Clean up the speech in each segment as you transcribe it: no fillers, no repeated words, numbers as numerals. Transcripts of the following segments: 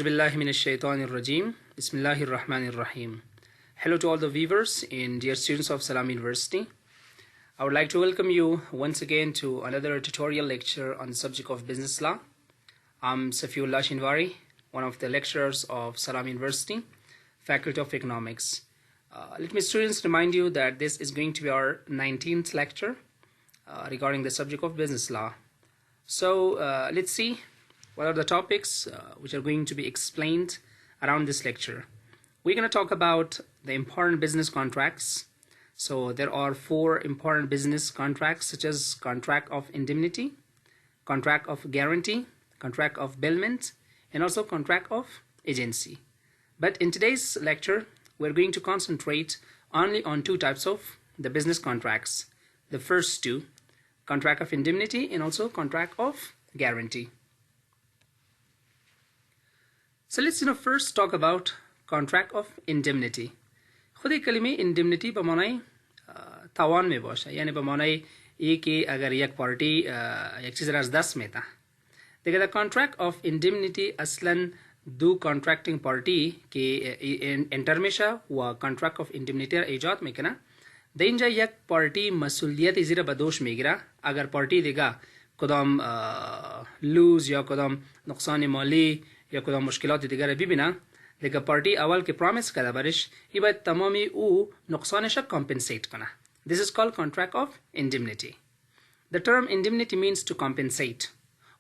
Bismillahirrahmanirrahim. Hello to all the viewers and dear students of Salam University. I would like to welcome you once again to another tutorial lecture on the subject of business law. I'm Safiullah Shinwari, one of the lecturers of Salam University, Faculty of Economics. Let me, students, remind you that this is going to be our 19th lecture regarding the subject of business law. So let's see what are the topics which are going to be explained around this lecture. We're going to talk about the important business contracts. So there are 4 important business contracts, such as contract of indemnity, contract of guarantee, contract of bailment, and also contract of agency. But in today's lecture, we're going to concentrate only on 2 types of the business contracts. The first 2, contract of indemnity and also contract of guarantee. So let's first talk about contract of indemnity. खुद ही कलिमे indemnity बमानाई तावान में बाशा यानी बमानाई ये कि अगर एक party एक चीज़ राज 10 में था देखा the contract of indemnity असलन दो contracting party के इंटरमेशा व contract of indemnity इजाद में कना देंजा एक पार्टी मसूलियत इज़रा बदोश में गिरा अगर पार्टी देगा कदम लूज या कदम नुकसान माली या कदम मुश्किलात दिगरे बिबिना देखा पार्टी अवल के प्रॉमिस करा बारिश ये बात तमामी उ नुकसान शक compensate कना. This is called contract of indemnity. The term indemnity means to compensate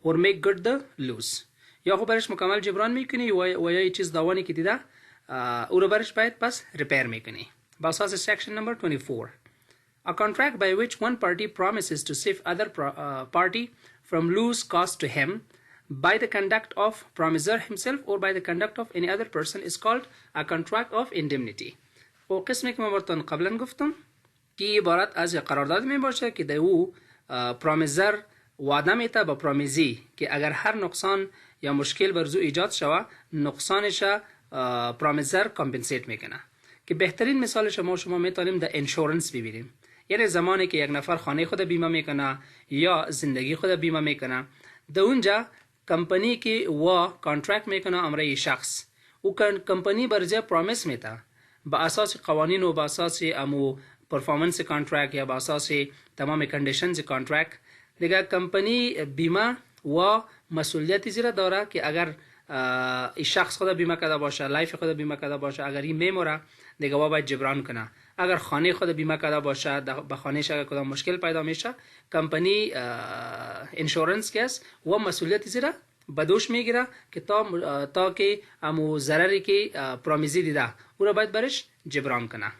or make good the loss. या हो बारिश मुकम्मल जिब्रान में कनी वो ये चीज़ दवानी की तिदा उर बारिश बात पास रिपेयर में कनी. बासास section number 24. A contract by which one party promises to save other party from loss caused to him by the conduct of promisor himself or by the conduct of any other person is called a contract of indemnity. और किस्म के मबरतन قبلا گفتم कि ये बात आज قرارداد में باشه कि दो promisor वादा में था بpromisee कि अगर हर नुकसान या मुश्किल बरजू इजाद शवा नुकसानशा promisor compensate में कना कि बेहतरीन मिसाल शमा में तालीम द इंश्योरेंस भी बिरیم यानी ज़माने के एक नफर खाने खुदा बीमा में कना या ज़िंदगी खुदा बीमा में कना दउंजा कंपनी के व कॉन्ट्रैक्ट में कना अमरा ये शख्स वो कंपनी बरजा प्रॉमिस में था बासास कवानीन व बासास अमो परफॉर्मेंस से कॉन्ट्रैक्ट या बासास तमाम कंडीशन से कॉन्ट्रैक्ट देखा कंपनी बीमा व मसूलियत ज़रा दौरा कि अगर इस शख्स खुदा बीमा कदा बाशा लाइफ खुदा बीमा कदा बाशा अगर ये मेमोरा देखा वह बात जबरान कना अगर खाने खुदा बीमा कदा बाशा बखाने शा खुदा मुश्किल पैदा हमेशा कंपनी इंश्योरेंस केस वह मसूलियत ज़रा बदोश में गिरा कि ताकि अमो ज़रारी की प्रॉमिसी दिदा पूरा बात बारिश जबरान कना.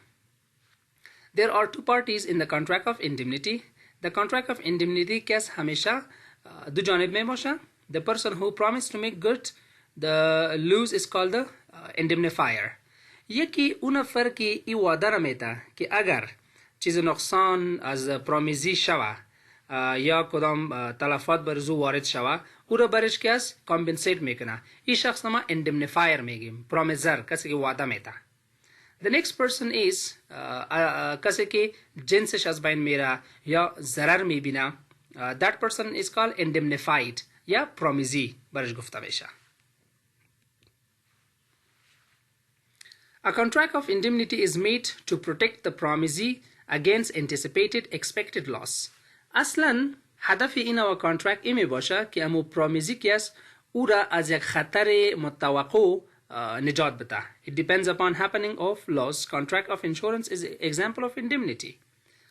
There are 2 parties in the contract of indemnity. The contract of indemnity case हमेशा दो जानिब में बाशा. The person who promised to make good the lose is called the indemnifier. ये कि उन फर्क की ये वादा रमेता कि अगर चीज़ नुकसान आज प्रॉमिसी शवा या कदम तलाफात बरजू वारिद शवा उरा बरिश केस compensate में कना ये शख्स नमा indemnifier में गिम promisor कैसे कि वादा में था. The next person is कैसे कि जिनसे शख्स मेरा या ज़रार में बिना that person is called indemnified या promisee बरिश Gupta बेशा. A contract of indemnity is made to protect the promisee against anticipated expected loss. असलन हदफ इन व contract इमे बाशा कि अमो promisee केस उरा आज एक खतरे मुतवक्को निजात बता. It depends upon happening of loss. Contract of insurance is example of indemnity.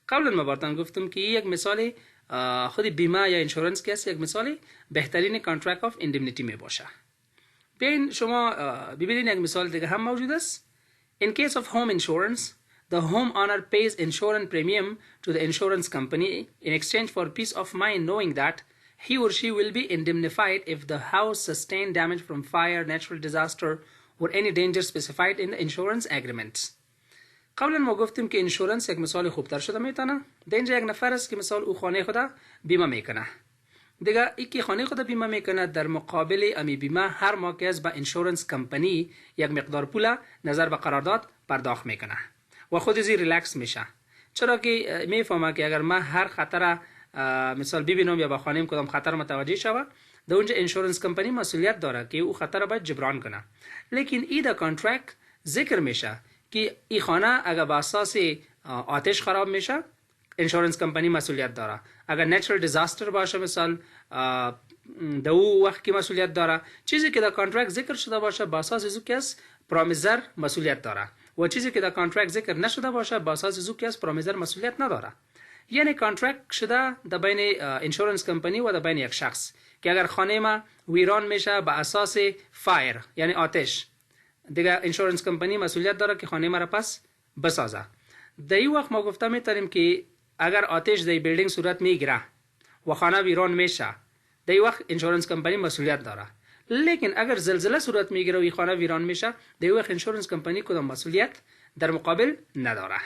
قبل ما برتان گفتم कि एक मिसाल खुद बीमा या इंश्योरेंस केस एक मिसाल बेहतरीन contract of indemnity में बाशा. बेन शमा बिबिलिन एक मिसाल देगा हम मौजूद है. In case of home insurance, the homeowner pays insurance premium to the insurance company in exchange for peace of mind knowing that he or she will be indemnified if the house sustained damage from fire, natural disaster, or any danger specified in the insurance agreement. قبلا ما گفتیم که insurance یک مثال خوبتر شده میتونه. دینجا یک نفر است که مثال او خانه خدا بیمه میکنه. دیگه ای که خانه خدا بیمه میکنه در مقابل امی بیمه هر ماه که از با انشورنس کمپانی یک مقدار پول نظر به قرارداد پرداخت میکنه و خود زی ریلکس میشه. چرا که میفهمه که اگر ما هر خطر مثال ببینم یا با خانم کدام خطر متوجه شوه در اونجا انشورنس کمپانی مسئولیت داره که او خطر باید جبران کنه. لیکن ای در کانترکت ذکر میشه که این خانه اگر با اساس آتش خراب میشه انشورنس کمپانی مسئولیت داره. اگر نیچرال دیزاستر باشه مثال در او وقت که مسئولیت داره. چیزی که در کانترکت ذکر شده باشه با اساس ازو کس پرامیزر مسئولیت داره و چیزی که در کانترکت ذکر نشده باشه با اساس ازو کس پرامیزر مسئولیت نداره. یعنی کانترکت شده در بین انشورنس کمپانی و در بین یک شخص که اگر خانه ما ویران میشه با اساس فایر یعنی آتش دیگه انشورنس کمپانی مسئولیت داره که خانه ما را پس بسازه. در این وقت ما گفته میتونیم که اگر آتش در بیلدینگ صورت میگیره و خانه ویران میشه در این وقت انشورنس کمپانی مسئولیت داره. لیکن اگر زلزله صورت میگیره و این خانه ویران میشه در این وقت انشورنس کمپانی کدام مسئولیت در مقابل نداره.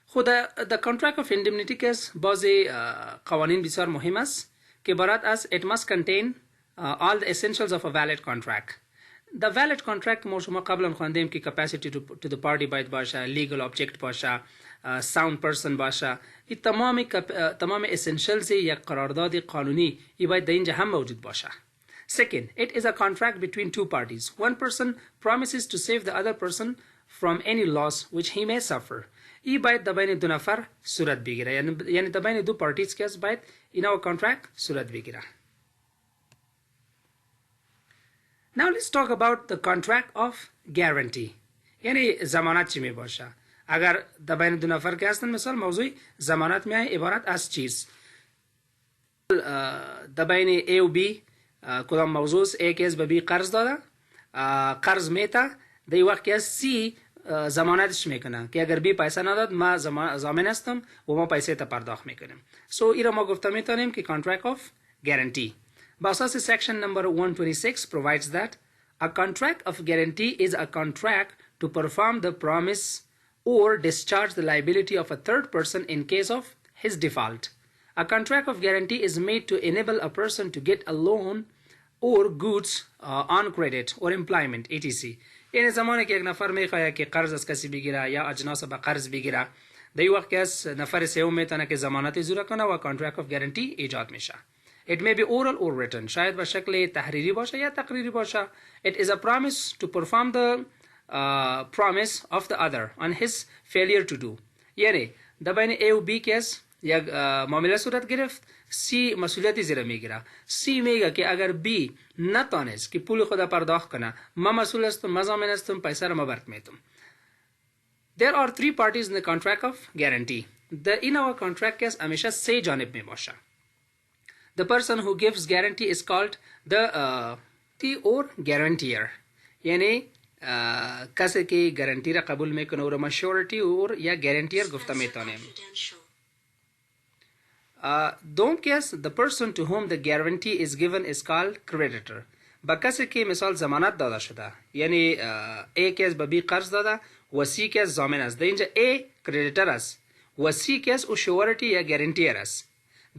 خود در کانترکت آف ایندمنیتی کیس بعضی قوانین بسیار مهم است که عبارت از it must contain all the essentials of a valid contract. The valid contract ما شما قبلا خواندیم که capacity to the party باید باشه، legal object باشه، sound person باشه. این تمام essentials یک قرارداد قانونی ای باید در اینجا هم موجود باشه. Second, it is a contract between two parties. One person promises to save the other person from any loss which he may suffer. ای باید در بین دو نفر صورت بگیره، یعنی در بین دو پارتیز که باید اینا کانترکت صورت بگیره. Now let's talk about the contract of guarantee. یعنی ضمانت چی می باشه؟ اگر در بین دو نفر که هستن مثال موضوع ضمانت می عبارت از چیز در بین A و B کدام موضوع A کس به B قرض داده قرض میته در این وقت که C ضمانتش میکنه که اگر بی پیسه نداد ما ضامن هستم و ما پیسه تا پرداخت میکنیم. ای را ما گفته میتونیم که contract of guarantee. با اساس section number 126 provides that a contract of guarantee is a contract to perform the promise or discharge the liability of a third person in case of his default. A contract of guarantee is made to enable a person to get a loan or goods on credit or employment etc. یعنی زمانی که یک نفر میخواد که قرض از کسی بگیره یا اجناس به قرض بگیره در این وقت که از نفر سوم میتونه که ضمانت اجرا کنه و contract of guarantee ایجاد میشه. It may be oral or written. شاید به شکل تحریری باشه یا تقریری باشه. It is a promise to perform the promise of the other on his failure to do. یعنی در بین A و B کس یک معامله صورت گرفت C مسئولیتی زیر میگیره. C میگه که اگر B نتانست که پول خود پرداخت کنه ما مسئول هستم، ما ضامن هستم، پیسه را ما برد میتم. There are three parties in the contract of guarantee. In our contract case همیشه سه جانب می باشه. The person who gives guarantee is called the or guarantor. یعنی کسی که گارانتی را قبول میکنه او را surety or یا guarantor گفته میتونیم. دوم کس the person to whom the guarantee is given is called creditor. با کسی که مثال ضمانت داده شده یعنی A کس به B قرض داده و C کس ضامن است. در اینجا A creditor است و C کس او surety یا guarantor است.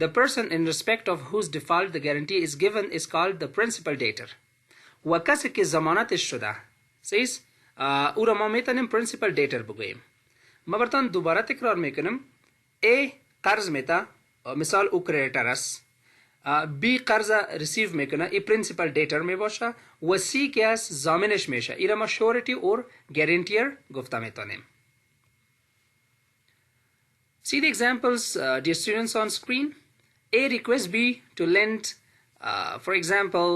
The person in respect of whose default the guarantee is given is called the principal debtor. و کسی که ضمانتش شده سیز او را ما میتونیم principal debtor بگوییم. ما براتون دوباره تکرار میکنم. A قرض میته مثال او کریدیتر است. B قرض ریسیو میکنه ای پرینسیپل دیتر می باشه و C که از ضامنش میشه ای را ما شورتی اور گارانتیر گفته میتونیم. See the examples dear students on screen. A requests B to lend for example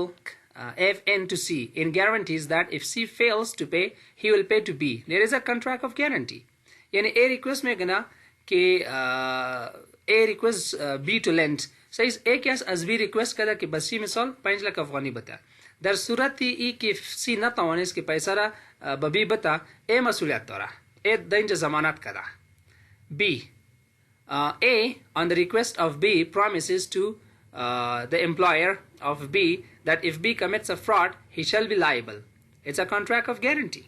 FN to C in guarantees that if C fails to pay he will pay to B. There is a contract of guarantee. یعنی A request میکنه که A requests B to lend. says A کس از B request کرده که بس C مثال 5 lakh افغانی بده. در صورتی ای که C نتوانست که پیسه را به B بده A مسئولیت داره. A در اینجا ضمانت کرده. B A on the request of B promises to the employer of B that if B commits a fraud he shall be liable. It's a contract of guarantee.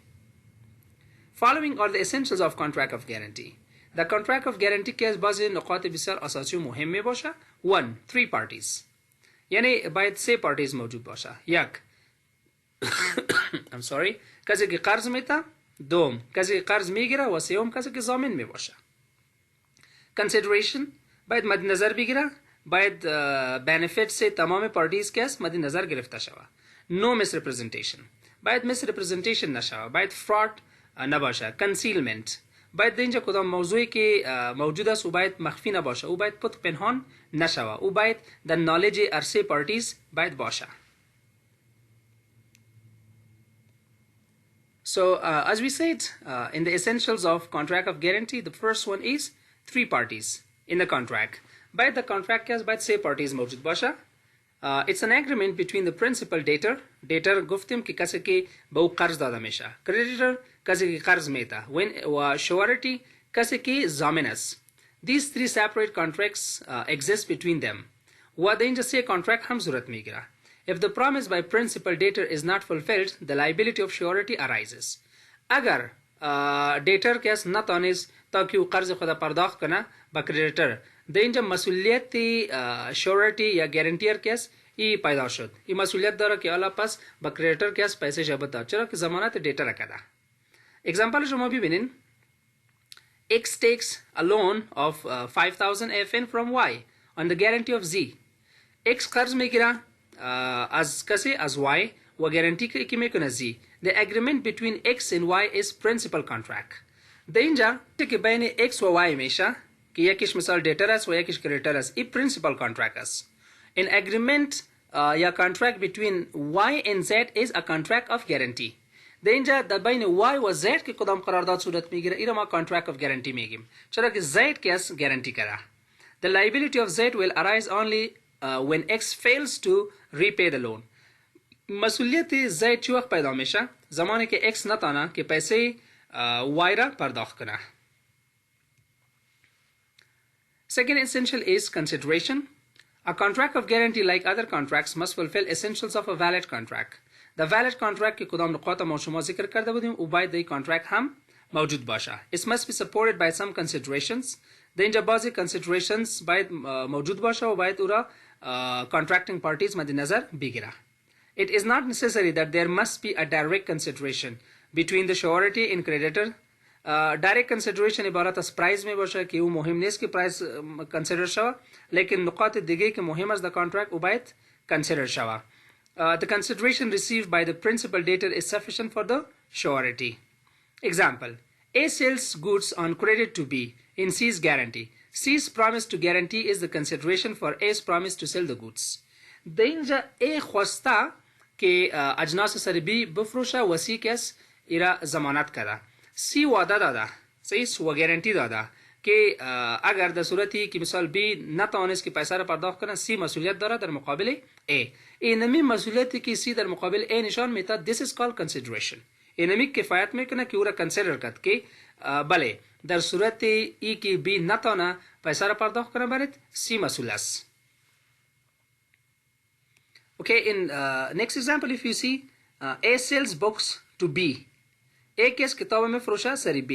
Following are the essentials of contract of guarantee. The contract of guarantee case بعضی نقاط بسیار اساسی و مهم می باشه. 1. 3 parties. یعنی باید 3 parties موجود باشه. یک I'm sorry کسی که قرض میته، دوم کسی که قرض میگیره و سوم کسی که ضامن می باشه. Consideration باید مد نظر بگیره باید benefit سے تمام پارٹیز که است مد نظر گرفته شود. no misrepresentation. باید misrepresentation نشود. باید fraud نباشه. concealment. باید اینجا کدام موضوعی که موجود است او باید مخفی نباشه. او باید پنهان نشود. او باید در نالج ارسه پارتیز باید باشه. So, as we said, in the essentials of contract of guarantee, the first one is 3 parties in the contract. By the contract case, by 3 parties موجود باشه. It's an agreement between the principal debtor گفتیم که کسی که به او قرض داده میشه. creditor کسی که قرض میده. و surety کسی که ضامن است. These 3 separate contracts exist between them. و در اینجا 3 contract هم صورت میگیره. If the promise by principal debtor is not fulfilled, the liability of surety arises. اگر debtor کس نتانست تا که او قرض خود پرداخت کنه با creditor، در اینجا مسئولیت surety یا guarantor کس ای پیدا شد. این مسئولیت داره که حالا پس با creditor کس پیسه شبت داد، چرا که ضمانت debtor رکده. example شما ببینین. X takes a loan of 5,000 FN from Y on the guarantee of Z. X قرض میگیره از کسی از Y و گارانتی که میکنه Z. The agreement between X and Y is principal contract. در اینجا که بین X و Y میشه که یکیش مثال debtor است و یکیش creditor است، این principal contract است. An agreement یا contract between Y and Z is a contract of guarantee. در اینجا در بین Y و Z که کدام قرارداد صورت میگیره این ما contract of guarantee میگیم، چرا که Z کس گارانتی کرده. The liability of Z will arise only when X fails to repay the loan. مسئولیت Z چه وقت پیدا میشه؟ زمانی که X نتانه که پیسه Y را پرداخت کنه. Second essential is consideration. A contract of guarantee, like other contracts, must fulfill essentials of a valid contract. The valid contract که کدام نقاط ما شما ذکر کرده بودیم او باید در contract هم موجود باشه. It must be supported by some considerations. در اینجا بعضی considerations باید موجود باشه و باید او را contracting parties مد نظر بگیره. It is not necessary that there must be a direct consideration between the surety and creditor. Direct consideration عبارت از پرایز می باشه که او مهم نیست که پرایز consider شود، لیکن نقاط دیگه که مهم است در contract او باید consider شود. The consideration received by the principal debtor is sufficient for the surety. Example: A sells goods on credit to B in C's guarantee. C's promise to guarantee is the consideration for A's promise to sell the goods. در اینجا A خواسته که اجناس سر B بفروشه و C کس ایرا ضمانت کرده. C وعده داده، C و گارانتی داده که اگر در صورتی که مثال B نتوانست که پیسه را پرداخت کنه C مسئولیت داره در مقابل A. اینمی مسئولیتی که C در مقابل A نشان میده. This is called consideration. اینمی کفایت میکنه که او را کنسیدر کرد که بله در صورت ای که B نتونه پیسه را پرداخت کنه برد C مسئول است. Okay, in next example if you see A sells books to B. A کس کتاب میں فروشا سری B.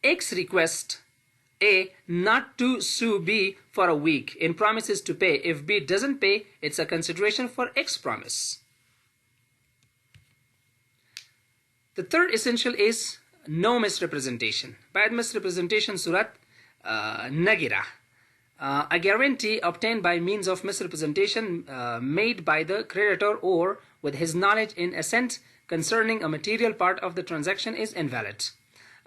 X request A not to sue B for a week and promises to pay. If B doesn't pay, it's a consideration for X promise. The third essential is no misrepresentation. Bad misrepresentation surat nagira. A guarantee obtained by means of misrepresentation made by the creditor or with his knowledge in assent concerning a material part of the transaction is invalid.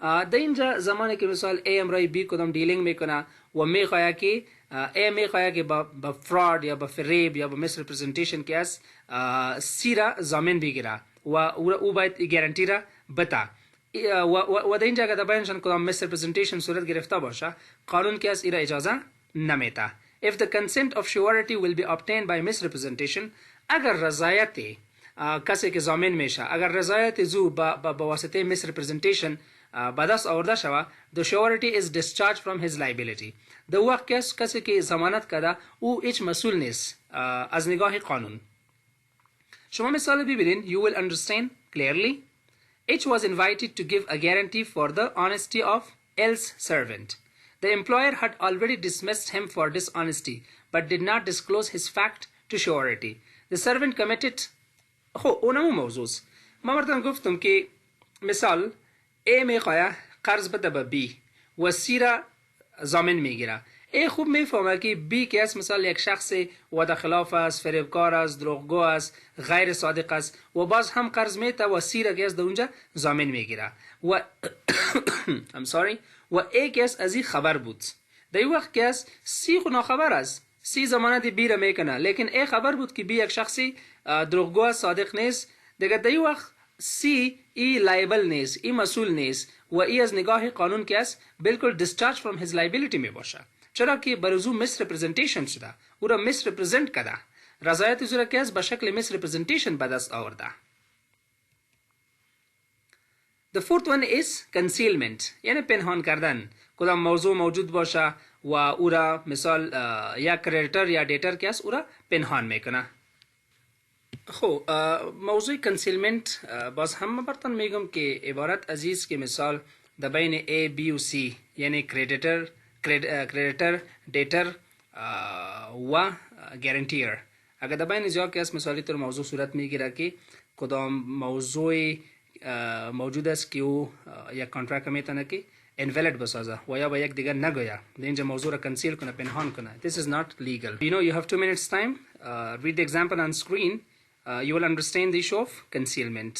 در اینجا زمانی که مثال A امرای B کدام دیلینگ میکنه و میخواه که A میخواه که با فراد یا با فریب یا با misrepresentation که از C را ضامن بگیره و او باید گارانتی را بتا و در اینجا اگر بینشان کدام misrepresentation صورت گرفته باشه قانون که از ایرا اجازه نمیده. If the consent of surety will be obtained by misrepresentation, اگر رضایت کسی که ضامن میشه اگر رضایت زو با واسطه misrepresentation به دست آورده شود the surety is discharged from his liability. در وقت کسی که ضمانت کرده او هیچ مسئول نیست از نگاه قانون. شما مثال ببینین you will understand clearly. H was invited to give a guarantee for the honesty of L's servant. The employer had already dismissed him for dishonesty but did not disclose his fact to surety. The servant committed اونمو موضوع ما مرتن گفتم که مثال A میخواه قرض بده به B و C را ضامن میگیره. ای خوب میفهمه که بی کس مثال یک شخص وعده خلاف است، فریبکار است، دروغگو است، غیر صادق است و باز هم قرض میته و سی را کس در اونجا ضامن میگیره و I'm sorry و ای کس از این خبر بود. در این وقت کس سی خو ناخبر است، سی ضمانت بی را میکنه، لیکن ای خبر بود که بی یک شخصی دروغگو است، صادق نیست. دیگه در این وقت سی ای لایبل نیست، ای مسئول نیست و ای از نگاه قانون که است بالکل discharge from his liability می باشه، چرا که برزو misrepresentation شده، او را misrepresent کرده، رضایت او را که است به شکل misrepresentation به دست آورده. The fourth one is concealment، یعنی پنهان کردن. کدام موضوع موجود باشه و او را مثال یا کریدیتور یا دیتر که است او را پنهان میکنه. خب موضوع کنسیلمنت باز هم براتون میگم که عبارت عزیز که مثال در بین A, B و C یعنی کریدیتور، دیتر و گارانتیر، اگر در بین زیاد که است مثالی طور موضوع صورت میگیره که کدام موضوع موجود است که او یک کانترکت میتونه که invalid بسازه و یا با یک دیگر نگویا، در اینجا موضوع را کنسیل کنه، پنهان کنه. This is not legal. You know, you have 2 minutes time. Read the example on screen. You will understand the issue of concealment.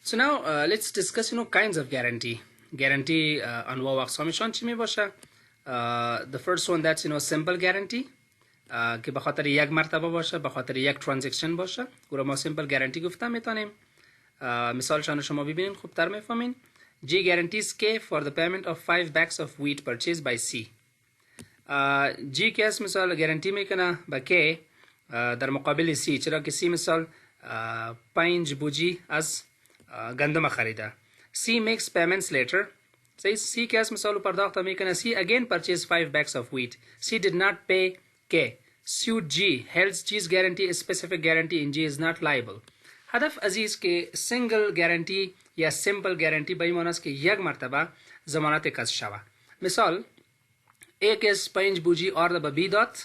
So now let's discuss kinds of guarantee. Guarantee انواع و اقسامشان چی می باشه؟ The first one that's simple guarantee که به خاطر یک مرتبه باشه، به خاطر یک ترانزکشن باشه، او را ما سیمپل گارانتی گفته میتونیم. مثالشان شما ببینین خوبتر میفهمین. G guarantees K for the payment of 5 bags of wheat purchased by C. G که است مثال گارانتی میکنه به K در مقابل C، چرا که C مثال 5 بوجی از گندم خریده. C makes payments later. C که است مثال پرداخت میکنه. C again purchased 5 bags of wheat. C did not pay K. Sued G. Held G's guarantee is specific guarantee and G is not liable. هدف عزیز که سنگل گارانتی یا سیمپل گارانتی به این معنی است که یک مرتبه ضمانت کسب شود. مثال A کس 5 بوجی آرد به B داد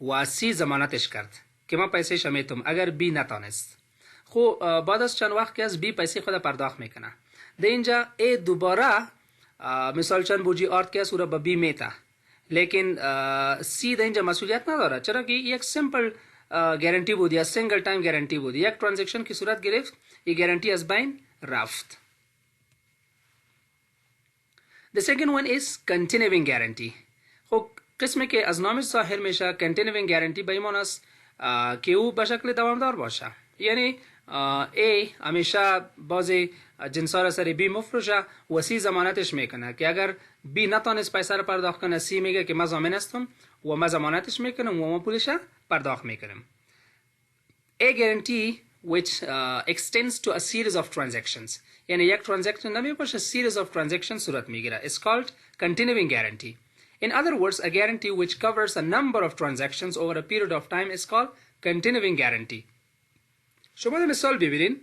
و C ضمانتش کرد که من پیسه شمیتم اگر B نتانست. خب بعد از چند وقت که از B پیسه خود پرداخت میکنه. در اینجا A دوباره مثال چند بوجی آرد که از او را به B میته، لیکن سی در اینجا مسئولیت نداره، چرا که یک سیمپل گارانتی بود یا سنگل تایم گارانتی بود، یک ترانزکشن کی صورت گرفت، این گارانتی از بین رفت. The second one is continuing guarantee. خب قسمی که از نامش ظاهر میشه continuing guarantee به این معنی است که او به شکل دوامدار باشه، یعنی A همیشه بازی جنسا را سر B مفروشه و C ضمانتش میکنه که اگر B نتونست پیسه را پرداخت کنه، C میگه که من ضامن هستم و من ضمانتش میکنم و ما پولش پرداخت میکنم. A guarantee which extends to a series of transactions، یعنی یک ترانزکشن نمی باشه، series of transactions صورت میگیره، is called continuing guarantee. In other words, a guarantee which covers a number of transactions over a period of time is called continuing guarantee. شما در مثال ببینین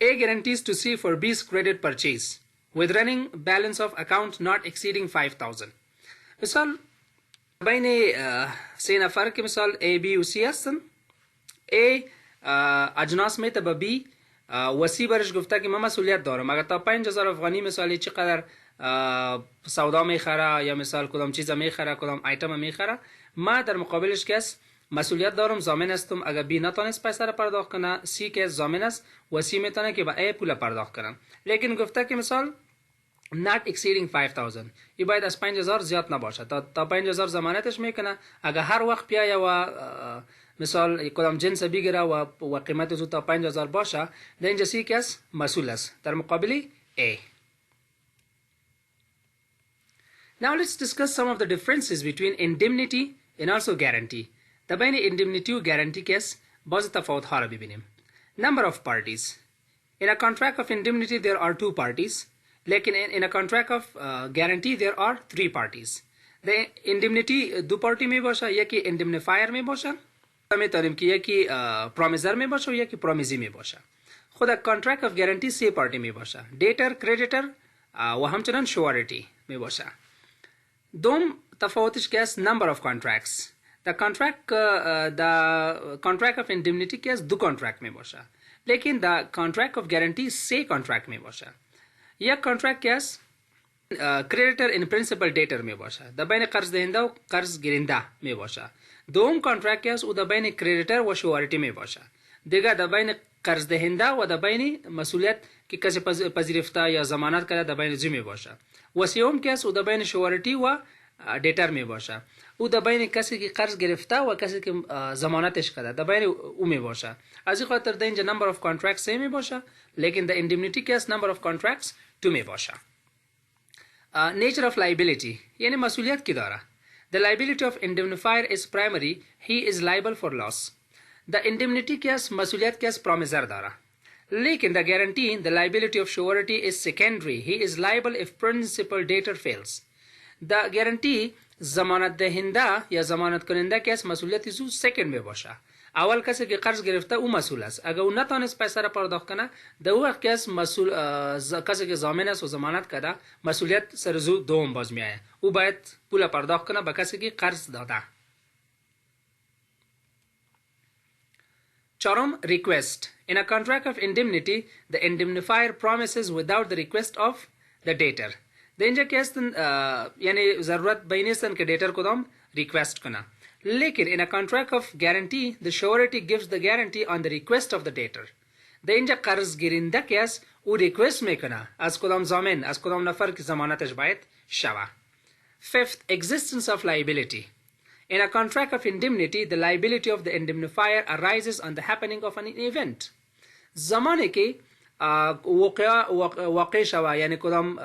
A guarantees to C for B's credit purchase with running balance of account not exceeding 5,000. مثال بین سه نفر که مثال A, B و C هستن. A اجناس میته به B و C برش گفته که من مسئولیت دارم، اگر تا 5,000 افغانی مثالی چقدر سودا میخره یا مثال کدام چیز میخره، کدام ایتم میخره، ما در مقابلش کس مسئولیت دارم، ضامن هستم اگر بی نتونست پیسه را پرداخت کنه، سی که ضامن است و سی میتونه که با ای پول پرداخت کنه، لیکن گفته که مثال not exceeding 5,000، این باید از 5,000 زیاد نباشه، تا 5,000 ضمانتش میکنه. اگر هر وقت بیایه و مثال کدام جنس بگیره و قیمت زود تا 5,000 باشه، در اینجا سی کس مسئول است در مقابل A. Now let's discuss some of the differences between indemnity and also guarantee. در بین indemnity و guarantee کس باز تفاوت ها را ببینیم. Number of parties. In a contract of indemnity there are 2 parties. لیکن in a contract of guarantee there are 3 parties. The indemnity 2 party می باشه، یکی indemnifier می باشه، میتونیم که یکی promiser می باشه و یکی promisee می باشه. خود contract of guarantee 3 party می باشه، debtor، creditor و همچنان surety می باشه. دوم تفاوتش که است number of contracts. the contract of indemnity که است 2 contract می باشه، لیکن the contract of guarantee 3 contract می باشه. یک contract که است creditor in principal debtor می باشه، در بین قرض دهنده و قرض گیرنده می باشه. دوم contract که است او در بین creditor و surety می باشه. دیگه در بین قرض دهنده و در بین مسئولیت که کسی پذیرفته یا ضمانت کرده در بین می باشه. و سوم که است او در بین شورتی و دیتر می باشه، او در بین کسی که قرض گرفته و کسی که ضمانتش کرده در بین او می باشه. از این خاطر در اینجا number of contracts 3 می باشه، لیکن در indemnity case number of contracts 2 می باشه. nature of liability یعنی مسئولیت کی داره. the liability of indemnifier is primary, he is liable for loss. the indemnity case مسئولیت case promisor داره، لیکن the guarantee the liability of surety is secondary, he is liable if principal debtor fails. the guarantee ضمانت دهنده یا ضمانت کننده کس مسئولیت زو سکند می باشه. اول کسی که قرض گرفته او مسئول است، اگر او نتونست پیسه را پرداخت کنه در وقت کس مسئول کسی که ضامن است و ضمانت کرده مسئولیت سر زو دوم باز میآید، او باید پول پرداخت کنه به کسی که قرض داده. چهارم request. In a contract of indemnity the indemnifier promises without the request of the debtor. در اینجا که هستن یعنی ضرورت به نیستن که دیتر کدام ریکوست کنه، لیکن in a contract of guarantee the surety gives the guarantee on the request of the debtor. در اینجا قرض گیرنده که است او ریکوست میکنه از کدام ضامن، از کدام نفر که ضمانتش باید شوه. Fifth, existence of liability. In a contract of indemnity the liability of the indemnifier arises on the happening of an event. زمانی که واقع شوه یعنی کدام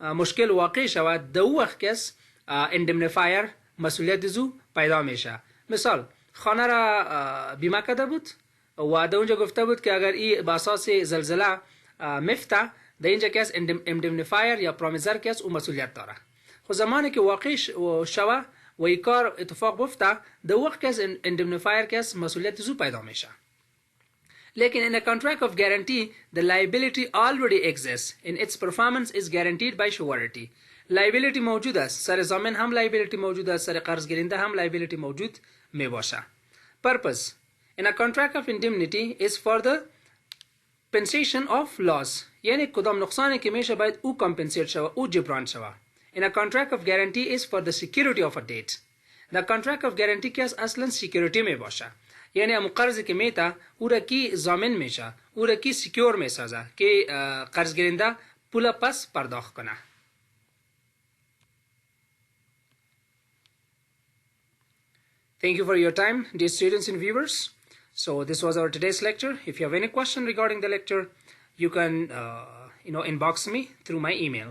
مشکل واقع شود در وقت کس اندمنیفایر مسئولیت زو پیدا میشه. مثال خانه را بیمه کرده بود و در اونجا گفته بود که اگر این با اساس زلزله مفته در اینجا کس اندمنیفایر یا پرومیزر کس او مسئولیت داره. خب زمانی که واقع شوه و این کار اتفاق بفته در وقت کس اندمنیفایر کس مسئولیت زو پیدا میشه. لیکن in a contract of guarantee the liability already exists in its performance is guaranteed by surety. liability موجود است، سر ضامن هم liability موجود است، سر قرض گیرنده هم liability موجود می باشه. Purpose. In a contract of indemnity is for the compensation of loss یعنی کدام نقصانی که میشه باید او compensate شوه، او جبران شوه. In a contract of guarantee is for the security of a debt. the contract of guarantee که اصلا security می باشه، یعنی هم قرضی که میته او را کی ضامن میشه، او را کی سکیور میسازه که قرض گیرنده پول پس پرداخت کنه. Thank you for your time, dear students and viewers. So this was our today's lecture. If you have any question regarding the lecture, you can inbox me through my email.